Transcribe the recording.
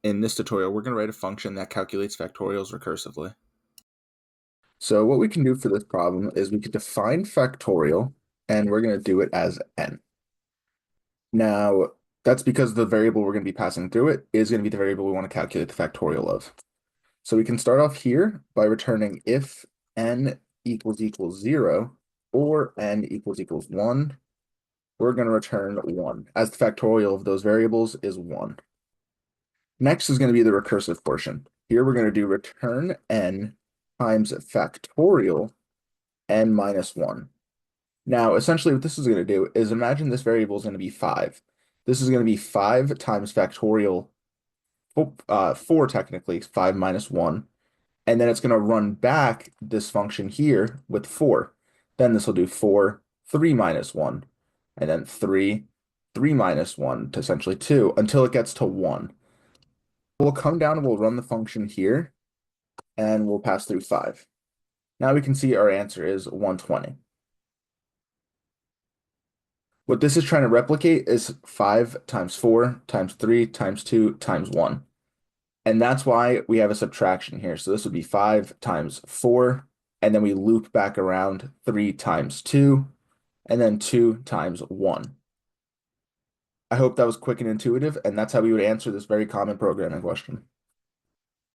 In this tutorial, we're going to write a function that calculates factorials recursively. So what we can do for this problem is we could define factorial, and we're going to do it as n. Now, that's because the variable we're going to be passing through it is going to be the variable we want to calculate the factorial of. So we can start off here by returning if n equals 0 or n equals 1, we're going to return 1, as the factorial of those variables is 1. Next is going to be the recursive portion. Here we're going to do return n times factorial n minus 1. Now, essentially what this is going to do is imagine this variable is going to be 5. This is going to be 5 times factorial, 4 technically, 5 minus 1. And then it's going to run back this function here with 4. Then this will do 4, 3 minus 1. And then 3, 3 minus 1 to essentially 2 until it gets to 1. We'll come down and we'll run the function here, and we'll pass through 5. Now we can see our answer is 120. What this is trying to replicate is 5 times 4 times 3 times 2 times 1. And that's why we have a subtraction here. So this would be 5 times 4, and then we loop back around 3 times 2, and then 2 times 1. I hope that was quick and intuitive, and that's how we would answer this very common programming question.